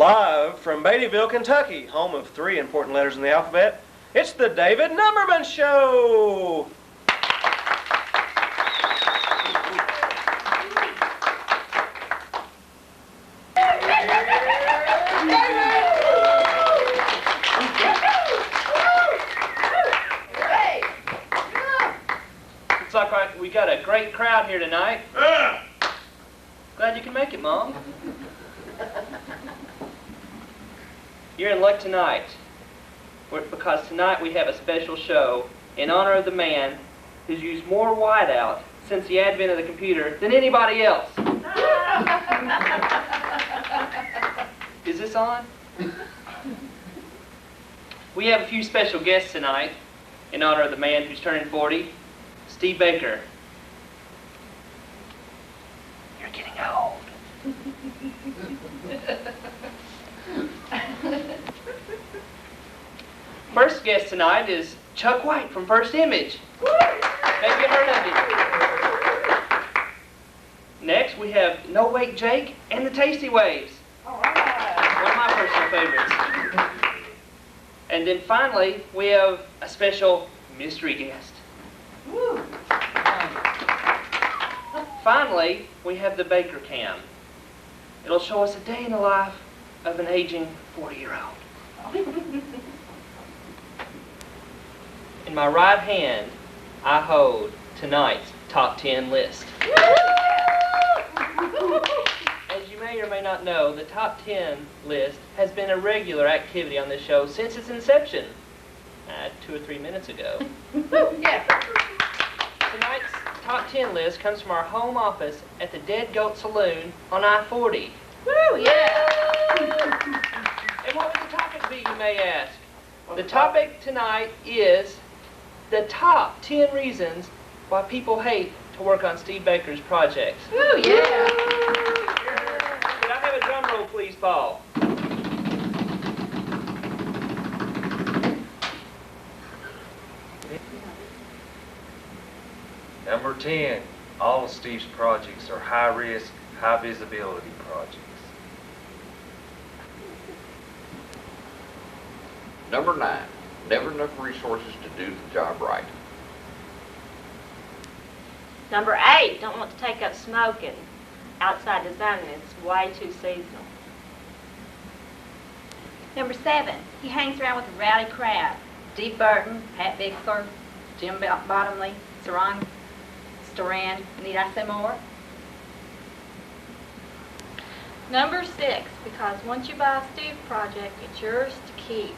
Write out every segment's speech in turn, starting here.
Live from Beattyville, Kentucky, home of 3 important letters in the alphabet, it's the David Numberman Show! Looks like we got a great crowd here tonight. Glad you can make it, Mom. You're in luck tonight, because tonight we have a special show in honor of the man who's used more whiteout since the advent of the computer than anybody else. Is this on? We have a few special guests tonight in honor of the man who's turning 40, Steve Baker. You're getting old. First guest tonight is Chuck White from First Image. Maybe you heard of him. Next, we have No Wake Jake and the Tasty Waves. One of my personal favorites. And then finally, we have a special mystery guest. Finally, we have the Bday Cam. It'll show us a day in the life of an aging 40-year-old. In my right hand, I hold tonight's top 10 list. As you may or may not know, the top 10 list has been a regular activity on this show since its inception, 2 or 3 minutes ago. Tonight's top 10 list comes from our home office at the Dead Goat Saloon on I-40. Woo, yeah! And what would the topic be, you may ask? The topic tonight is the top 10 reasons why people hate to work on Steve Baker's projects. Woo, yeah! Could I have a drum roll, please, Paul? Number 10, all of Steve's projects are high-risk, high-visibility projects. Number 9, never enough resources to do the job right. Number 8, don't want to take up smoking. Outside designing, it's way too seasonal. Number 7, he hangs around with a rowdy crowd. Steve Burton, Pat Bixler, Jim Bottomley, Sarang Storan. Need I say more? Number 6, because once you buy a Steve project, it's yours to keep.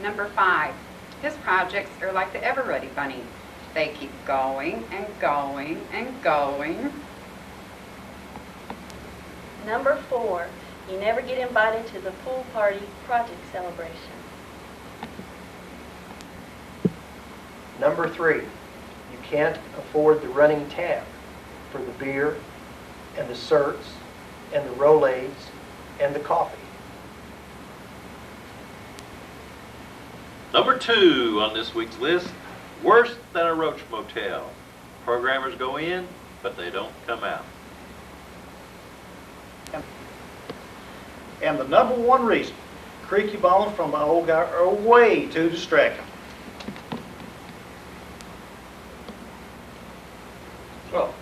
Number 5, his projects are like the Ever-Ready Bunny. They keep going and going and going. Number 4, you never get invited to the pool party project celebration. Number 3, you can't afford the running tab for the beer and the certs and the Rolaids and the coffee. Number 2 on this week's list, worse than a roach motel. Programmers go in, but they don't come out. And the number 1 reason, creaky bones from my old guy are way too distracting. Well,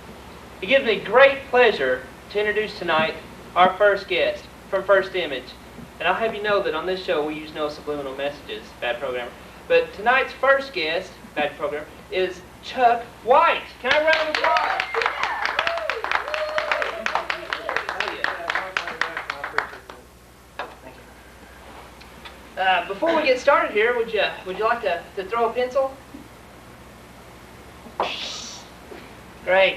it gives me great pleasure to introduce tonight our first guest from First Image. And I'll have you know that on this show we use no subliminal messages, bad programmer. But tonight's first guest, bad programmer, is Chuck White. Can I have a round of applause? Before we get started here, would you like to throw a pencil? Great.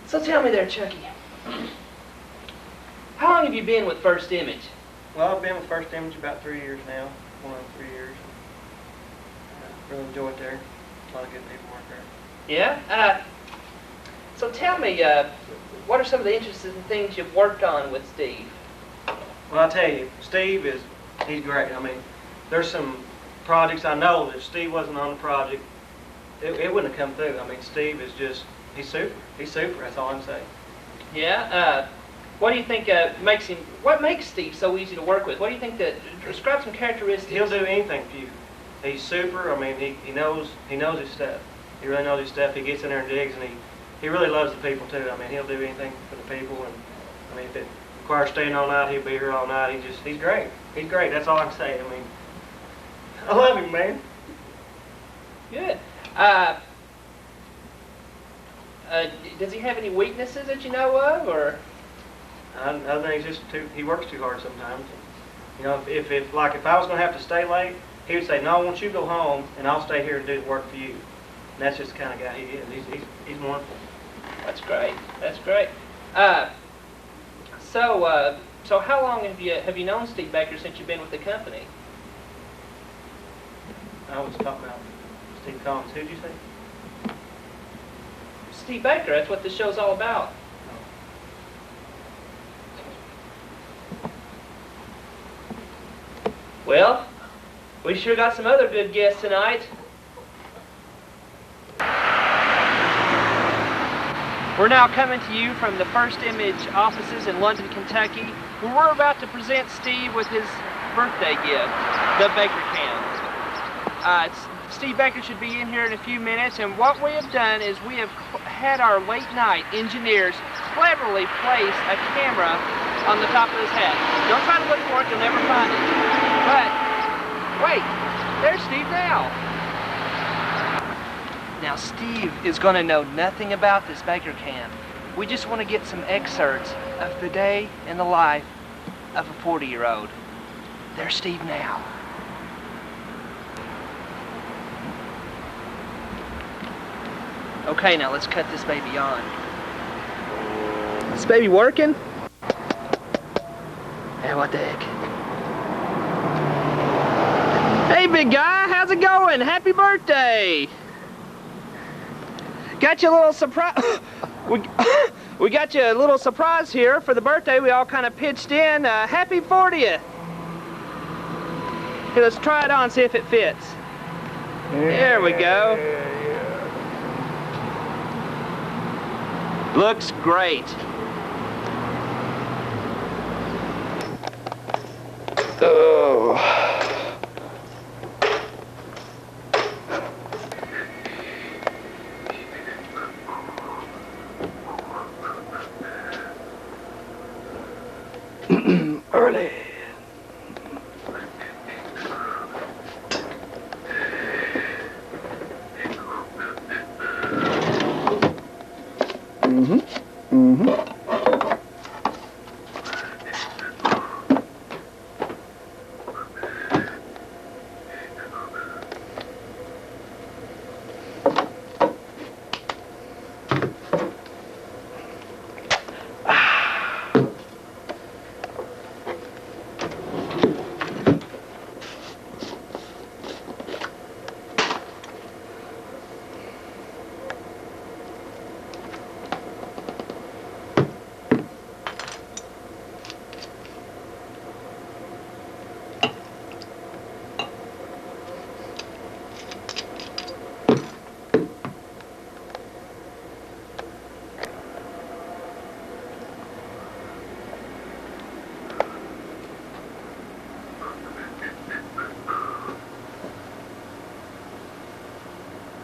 So tell me there, Chucky, how long have you been with First Image? Well, I've been with First Image about 3 years now, 3 years. Really enjoy it there. A lot of good people work there. Yeah? So tell me, what are some of the interesting things you've worked on with Steve? Well, I'll tell you, he's great. I mean, there's some projects I know that if Steve wasn't on the project, it wouldn't have come through. I mean, Steve is just, he's super. He's super, that's all I'm saying. Yeah? What do you think what makes Steve so easy to work with? What do you think describe some characteristics? He'll do anything for you. He's super. I mean, he knows his stuff. He really knows his stuff. He gets in there and digs, and he really loves the people too. I mean, he'll do anything for the people. And I mean, if it requires staying all night, he'll be here all night. He's great. He's great. That's all I can say. I mean, I love him, man. Good. Does he have any weaknesses that you know of, or? Other than he works too hard sometimes. You know, if I was going to have to stay late, he would say, "No, I want you to go home, and I'll stay here and do the work for you." And that's just the kind of guy he is. He's wonderful. That's great. That's great. So how long have you known Steve Baker since you've been with the company? I was talking about Steve Collins. Who'd you say? Steve Baker. That's what this show's all about. Well, we sure got some other good guests tonight. We're now coming to you from the First Image offices in London, Kentucky, where we're about to present Steve with his birthday gift, the Baker Cam. Steve Baker should be in here in a few minutes, and what we have done is we have had our late-night engineers cleverly place a camera on the top of his hat. Don't try to look for it, you'll never find it. But, wait, there's Steve now. Now, Steve is going to know nothing about this Baker Cam. We just want to get some excerpts of the day in the life of a 40-year-old. There's Steve now. Okay, now let's cut this baby on. Is this baby working? Yeah, what the heck? Hey, big guy, how's it going? Happy birthday! Got you a little surprise. We got you a little surprise here for the birthday. We all kind of pitched in. Happy 40th. Here, let's try it on, see if it fits. There we go. Looks great. Oh. Early.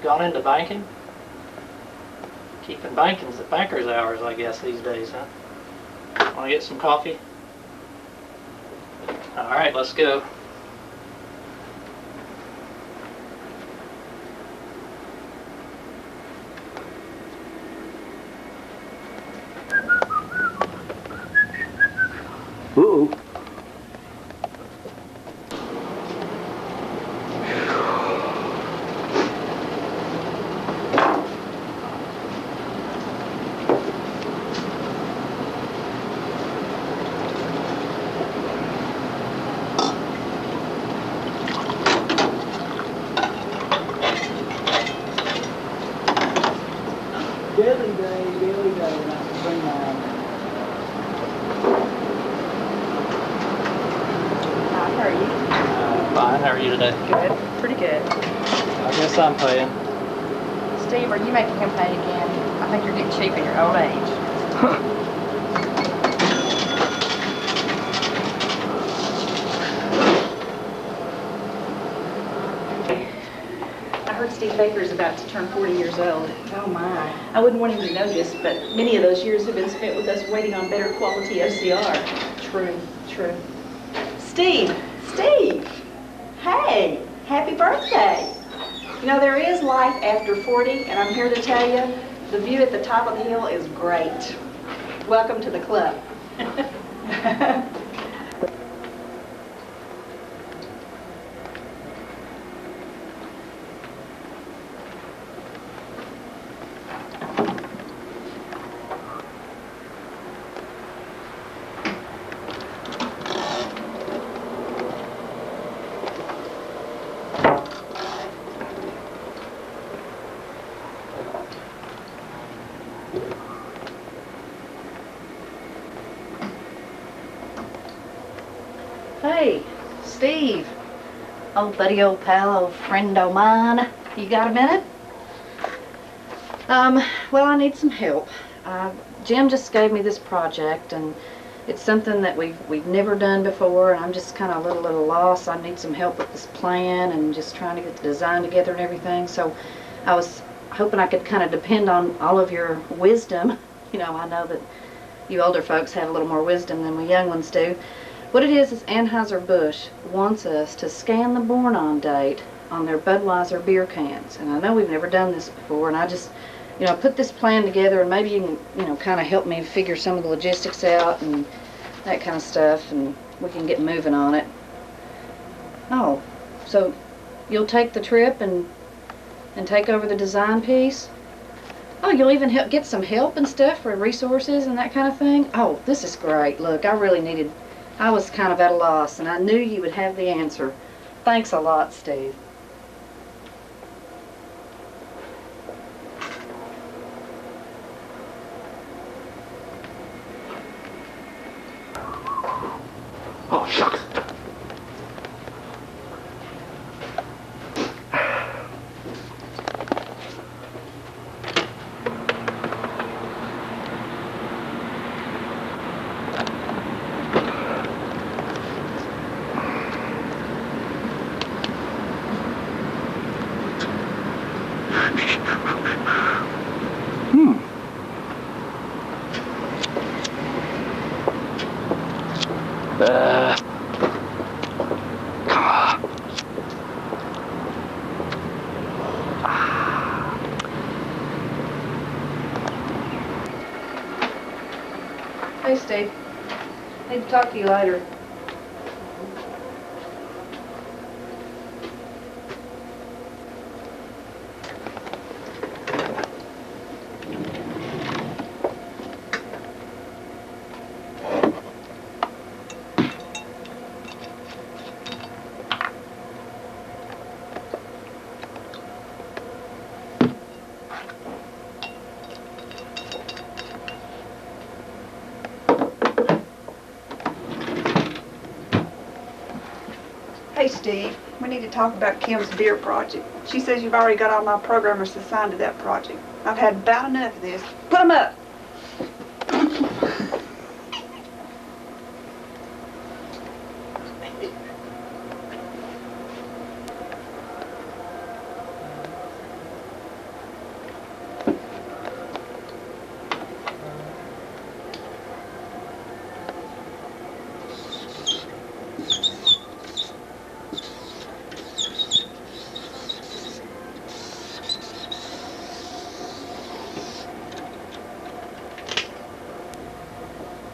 Gone into banking? Keeping banking's at banker's hours, I guess, these days, huh? Want to get some coffee? All right, let's go. Ooh. Billy Day, and I can bring mine. How are you? Fine, how are you today? Good. Pretty good. I guess I'm paying. Steve, are you making him pay again? I think you're getting cheap in your old age. Steve Baker is about to turn 40 years old. Oh, my. I wouldn't want him to know this, but many of those years have been spent with us waiting on better quality OCR. True, true. Steve! Steve! Hey, happy birthday! You know, there is life after 40, and I'm here to tell you, the view at the top of the hill is great. Welcome to the club. Hey, Steve. Old buddy, old pal, old friend of mine. You got a minute? Well, I need some help. Jim just gave me this project, and it's something that we've never done before, and I'm just kind of a little lost. I need some help with this plan and just trying to get the design together and everything. So I was hoping I could kind of depend on all of your wisdom. You know, I know that you older folks have a little more wisdom than we young ones do. What it is Anheuser-Busch wants us to scan the born-on date on their Budweiser beer cans. And I know we've never done this before, and I just, you know, put this plan together, and maybe you can, you know, kind of help me figure some of the logistics out and that kind of stuff, and we can get moving on it. Oh, so you'll take the trip and take over the design piece? Oh, you'll even get some help and stuff for resources and that kind of thing? Oh, this is great. Look, I was kind of at a loss, and I knew you would have the answer. Thanks a lot, Steve. Oh, shucks. Hey, Steve. Need to talk to you later. Hey Steve, we need to talk about Kim's beer project. She says you've already got all my programmers assigned to that project. I've had about enough of this. Put them up!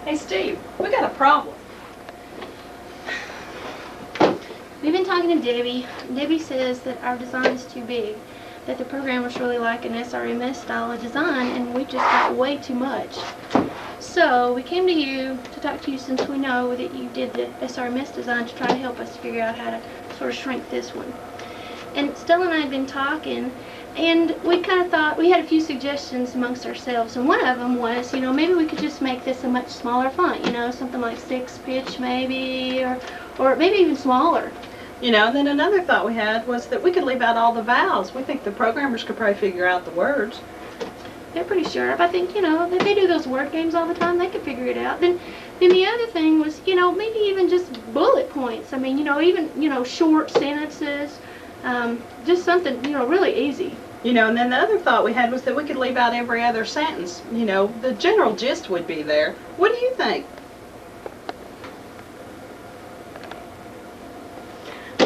Hey Steve, we got a problem. We've been talking to Debbie. Debbie says that our design is too big, that the programmers really like an SRMS style of design, and we just got way too much. So we came to you to talk to you, since we know that you did the SRMS design, to try to help us figure out how to sort of shrink this one. And Stella and I had been talking, and we kind of thought, we had a few suggestions amongst ourselves, and one of them was, you know, maybe we could just make this a much smaller font, you know, something like 6-pitch maybe, or maybe even smaller. You know, then another thought we had was that we could leave out all the vowels. We think the programmers could probably figure out the words. They're pretty sharp. I think, you know, if they do those word games all the time, they could figure it out. Then the other thing was, you know, maybe even just bullet points. I mean, you know, even, you know, short sentences. Just something, you know, really easy. You know, and then the other thought we had was that we could leave out every other sentence. You know, the general gist would be there. What do you think?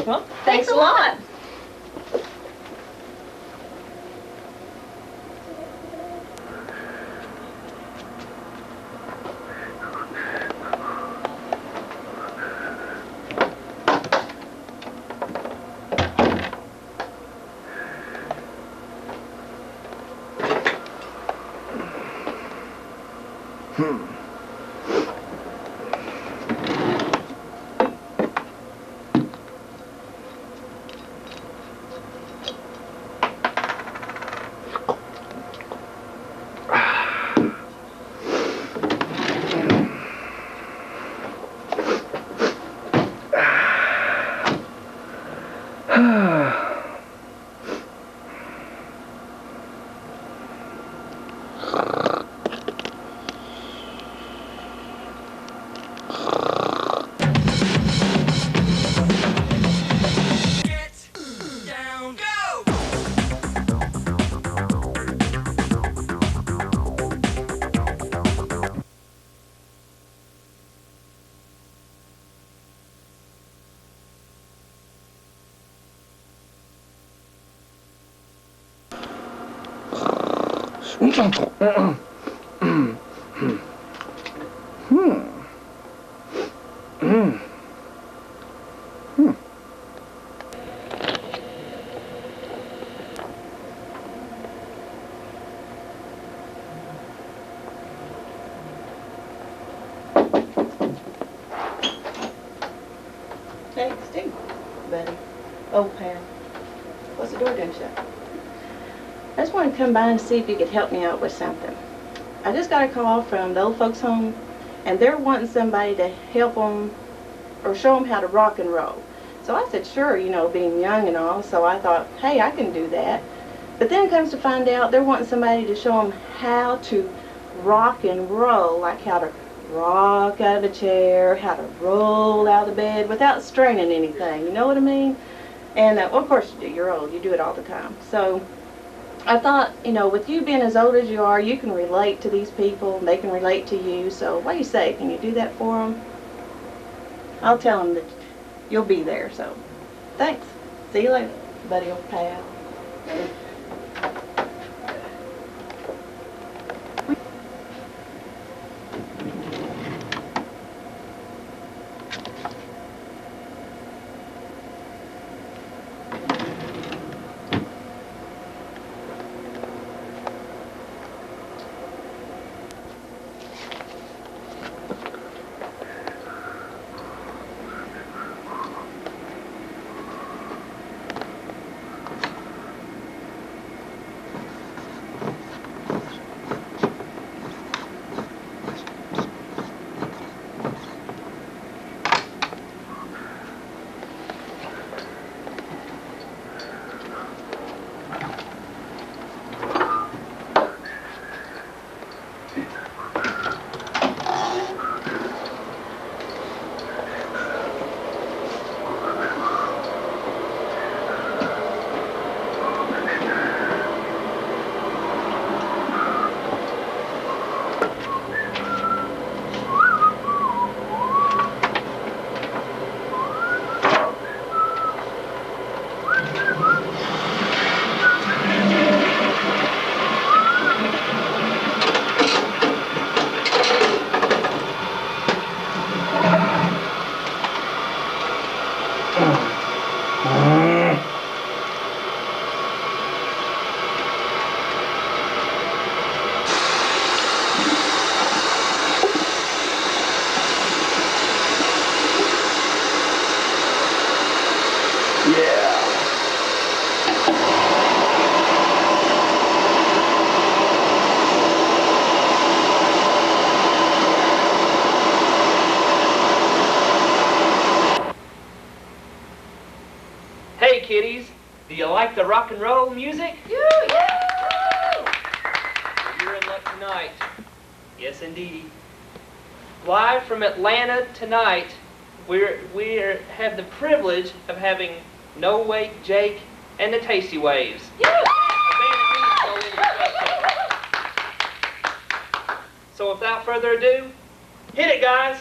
Well, thanks a lot. Hey, Steve, buddy, old pal, what's the door doing shut? I just wanted to come by and see if you could help me out with something. I just got a call from the old folks home, and they're wanting somebody to help them or show them how to rock and roll. So I said, sure, you know, being young and all, so I thought, hey, I can do that. But then it comes to find out they're wanting somebody to show them how to rock and roll, like how to rock out of a chair, how to roll out of bed without straining anything, you know what I mean? And, well, of course you do, you're old, you do it all the time. So I thought, you know, with you being as old as you are, you can relate to these people, and they can relate to you, so what do you say, can you do that for them? I'll tell them that you'll be there, so thanks. See you later, buddy old pal. Hey kiddies, do you like the rock and roll music? You're in luck tonight. Yes, indeed. Live from Atlanta tonight, we have the privilege of having No Wake Jake and the Tasty Waves. So without further ado, hit it, guys.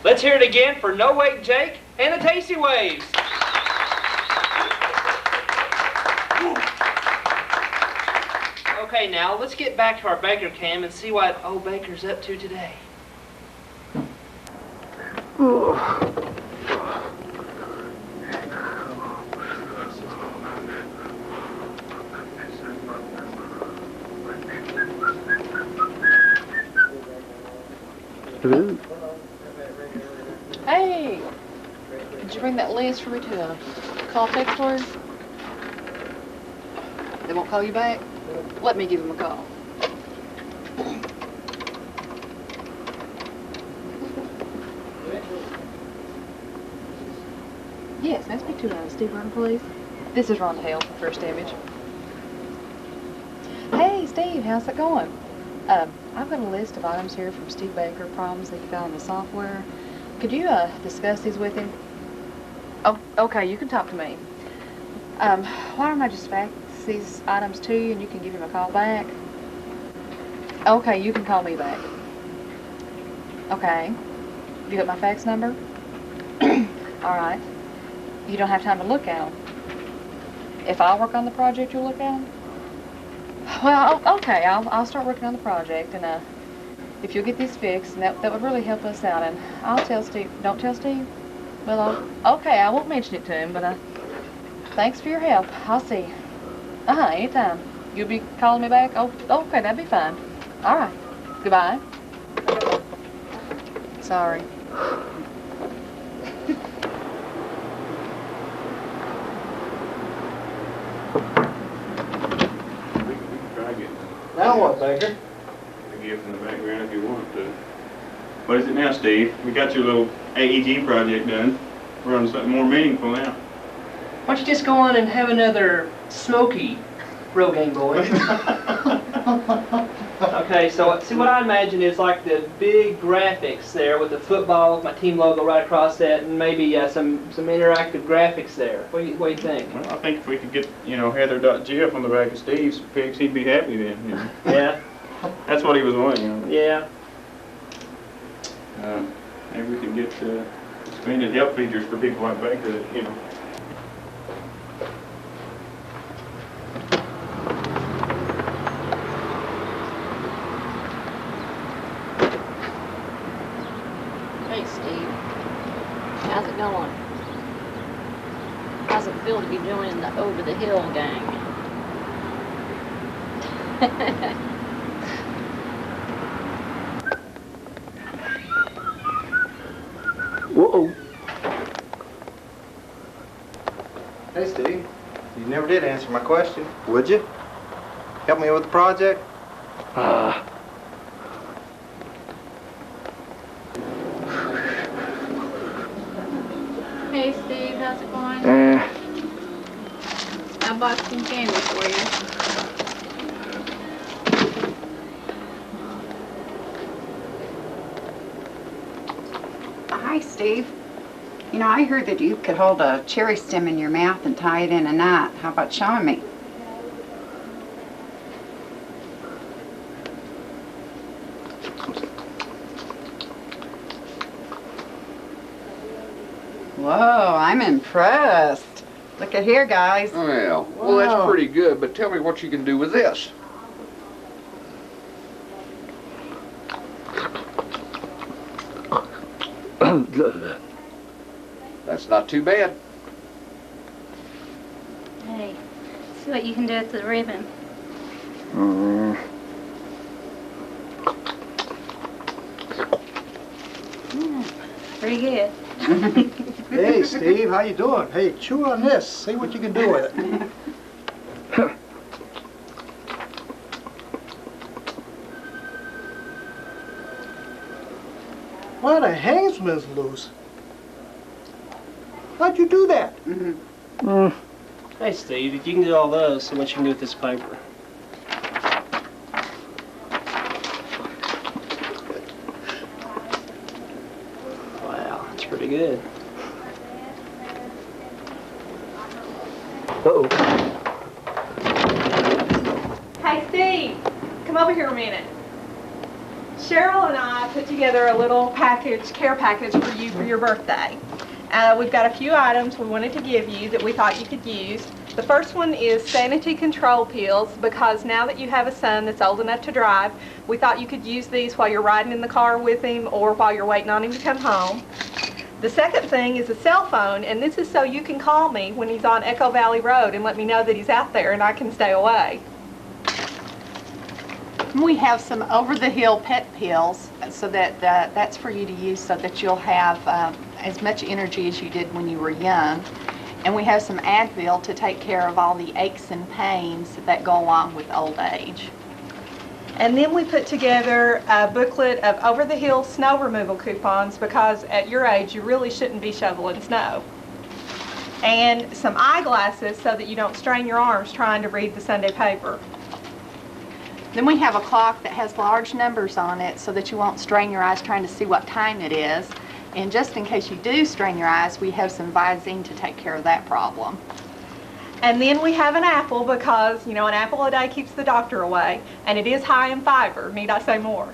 Let's hear it again for No Wake Jake and the Tasty Waves. Okay, now let's get back to our Baker Cam and see what old Baker's up to today. Hey, did you bring that list for me to call text word? They won't call you back? Let me give them a call. Yes, may I speak to Steve Run, please? This is Rhonda Hale from First Image. Hey, Steve, how's it going? I've got a list of items here from Steve Baker, problems that he found in the software. Could you discuss these with him? Oh, okay, you can talk to me. Why don't I just fax these items to you and you can give him a call back? Okay, you can call me back. Okay. You got my fax number? All right. You don't have time to look at them. If I work on the project, you'll look at them? Well, okay, I'll start working on the project, and if you'll get these fixed, and that would really help us out, and I'll tell Steve. Don't tell Steve? Well, okay, I won't mention it to him, but thanks for your help. I'll see you. Anytime. You'll be calling me back? Oh, okay, that'd be fine. All right. Goodbye. Sorry. Now what, Baker? A gift in the background if you want to. What is it now, Steve? We got your little AEG project done. We're on something more meaningful now. Why don't you just go on and have another smoky Rogaine boy? Okay, so see what I imagine is like the big graphics there with the football, with my team logo right across that, and maybe some interactive graphics there. What do you think? Well, I think if we could get, Heather.gif on the back of Steve's pics, he'd be happy then. Yeah. That's what he was wanting. Yeah. Maybe we can get expanded help features for people like Baker, Hey, Steve. How's it going? How's it feel to be joining the Over the Hill gang? Whoa. Hey, Steve. You never did answer my question, would you? Help me with the project? Hey Steve, how's it going? I bought some candy for you. Hi, Steve. I heard that you could hold a cherry stem in your mouth and tie it in a knot. How about showing me? Whoa, I'm impressed. Look at here, guys. Well, Wow. that's pretty good, but tell me what you can do with this. That's not too bad. Hey, see what you can do with the ribbon. Pretty good. Hey, Steve, how you doing? Hey, chew on this. See what you can do with it. Why, the hangsman's loose. How'd you do that? Hey, Steve, if you can do all those, see what you can do with this paper. Wow, that's pretty good. Uh-oh. Hey, Steve, come over here a minute. Cheryl and I put together a little care package for you for your birthday. We've got a few items we wanted to give you that we thought you could use. The first one is sanity control pills, because now that you have a son that's old enough to drive, we thought you could use these while you're riding in the car with him or while you're waiting on him to come home. The second thing is a cell phone, and this is so you can call me when he's on Echo Valley Road and let me know that he's out there and I can stay away. We have some over-the-hill pet pills, so that that's for you to use so that you'll have as much energy as you did when you were young. And we have some Advil to take care of all the aches and pains that go along with old age. And then we put together a booklet of over-the-hill snow removal coupons, because at your age you really shouldn't be shoveling snow. And some eyeglasses so that you don't strain your arms trying to read the Sunday paper. Then we have a clock that has large numbers on it so that you won't strain your eyes trying to see what time it is. And just in case you do strain your eyes, we have some Visine to take care of that problem. And then we have an apple, because, an apple a day keeps the doctor away, and it is high in fiber. Need I say more?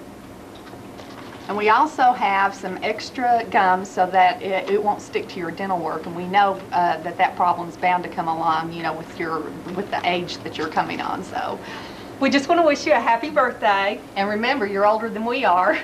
And we also have some extra gum so that it won't stick to your dental work. And we know that problem is bound to come along, with the age that you're coming on. So we just want to wish you a happy birthday. And remember, you're older than we are.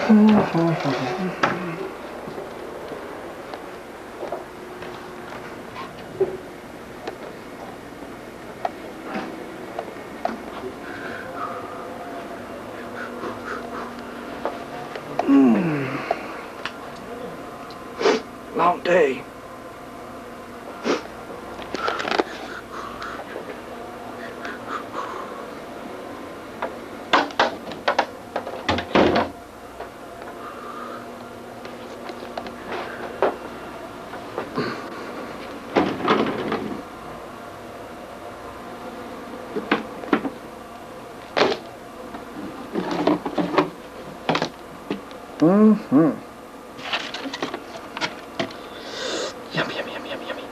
Long day. Mm-hmm. Yum, yum, yum, yum, yummy.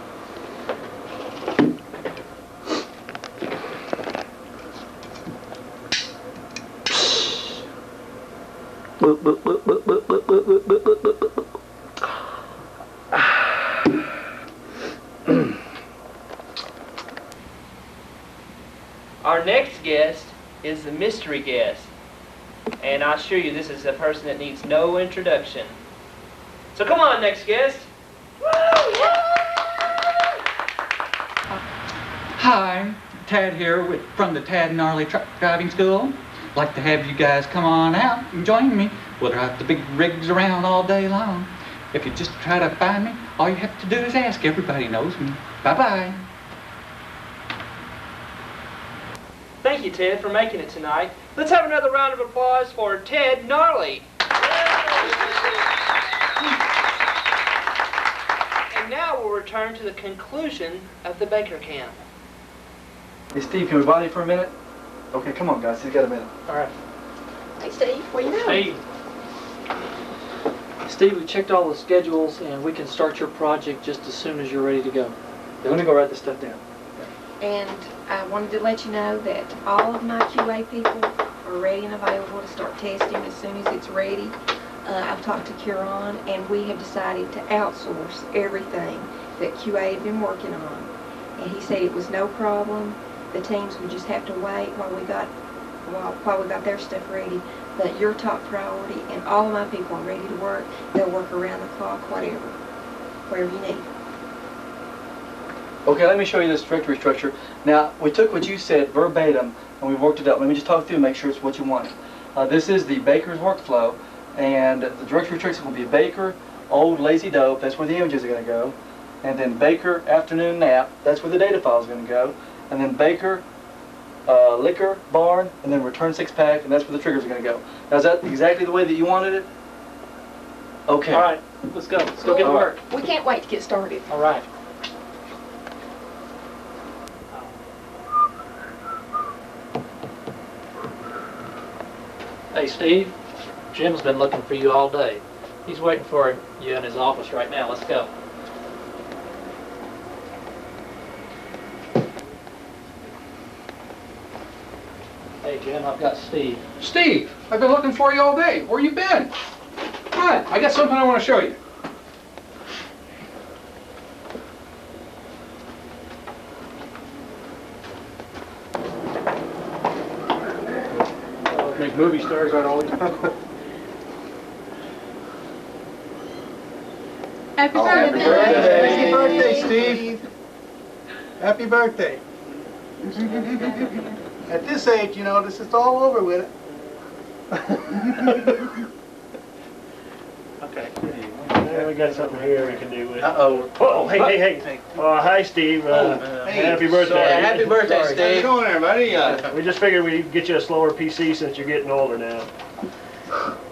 Boop, boop, boop, boop, boop, boop, boop, boop, boop, boop, boop, boop. Our next guest is the mystery guest. And I assure you, this is a person that needs no introduction. So come on, next guest. Hi, Tad here from the Tad Gnarly Truck Driving School. Like to have you guys come on out and join me. We'll drive the big rigs around all day long. If you just try to find me, all you have to do is ask. Everybody knows me. Bye-bye. Thank you, Ted, for making it tonight. Let's have another round of applause for Ted Gnarly. And now we'll return to the conclusion of the Bday Cam. Hey, Steve, can we bother you for a minute? Okay, come on, guys. You got a minute. All right. Hey, Steve, what you doing? Steve, we checked all the schedules and we can start your project just as soon as you're ready to go. Let me go write this stuff down. And I wanted to let you know that all of my QA people are ready and available to start testing as soon as it's ready. I've talked to Kieran, and we have decided to outsource everything that QA had been working on. And he said it was no problem. The teams would just have to wait while we got their stuff ready. But your top priority, and all of my people are ready to work. They'll work around the clock, whatever you need. Okay, let me show you this directory structure. Now, we took what you said verbatim and we worked it out. Let me just talk through and make sure it's what you wanted. This is the baker's workflow, and the directory structure will be baker, old lazy dope, that's where the images are going to go, and then baker afternoon nap, that's where the data file is going to go, and then baker liquor barn, and then return 6-pack, and that's where the triggers are going to go. Now, is that exactly the way that you wanted it? Okay. All right, let's go. Let's go get to work. We can't wait to get started. All right. Hey, Steve, Jim's been looking for you all day. He's waiting for you in his office right now. Let's go. Hey, Jim, I've got Steve. Steve, I've been looking for you all day. Where you been? Hi, I got something I want to show you. Make movie stars out of all these. Happy birthday! Happy birthday, Steve! Happy birthday! At this age, you know, this is all over with it. Okay. Yeah, we got something here we can do with. Uh-oh. Oh, hey. Hi, Steve. Happy birthday. Happy birthday, Steve. How's it going, everybody? We just figured we'd get you a slower PC since you're getting older now.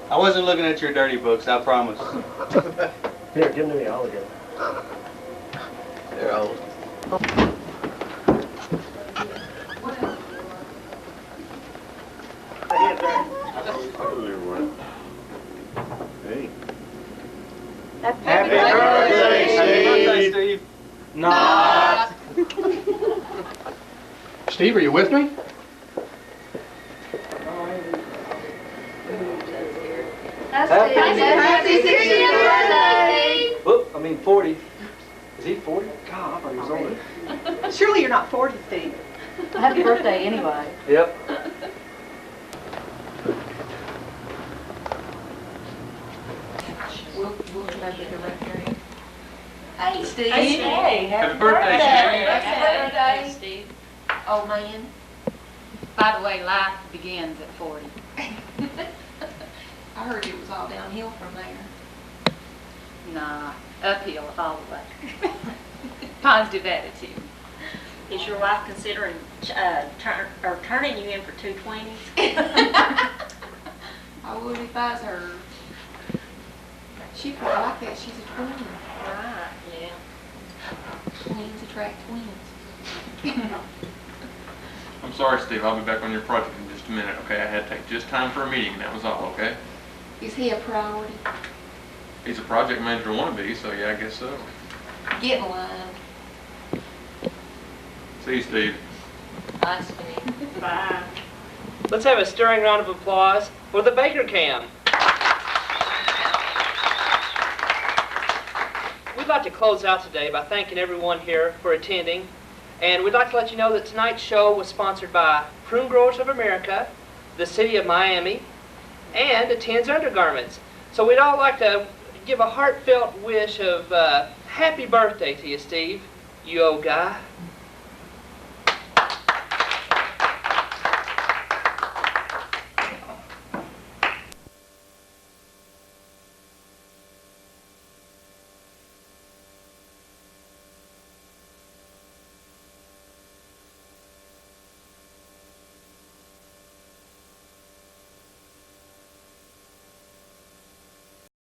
I wasn't looking at your dirty books, I promise. Here, give them to me. I'll look at them. They're old. Hey. Happy birthday, Steve. Not. Steve, are you with me? Happy 60th birthday! Whoop, I mean 40. Is he 40? God, I thought he was older. Surely you're not 40, Steve. Happy birthday anyway. Yep. We'll come over here right there. Hey, Steve. Hey, Happy birthday, Happy birthday, Steve. Oh, man. By the way, life begins at 40. I heard it was all downhill from there. Nah, uphill all the way. Positive attitude. Is your wife considering turning you in for 2 20s? I would if I was her. She probably like that. She's a twin. Right, yeah. Twins attract twins. I'm sorry, Steve. I'll be back on your project in just a minute, okay? I had to take just time for a meeting, and that was all, okay? Is he a priority? He's a project manager wannabe, so yeah, I guess so. Get in line. See you, Steve. Bye, Steve. Bye. Let's have a stirring round of applause for the Bday Cam. We'd like to close out today by thanking everyone here for attending. And we'd like to let you know that tonight's show was sponsored by Prune Growers of America, the City of Miami, and Attends Undergarments. So we'd all like to give a heartfelt wish of happy birthday to you, Steve, you old guy.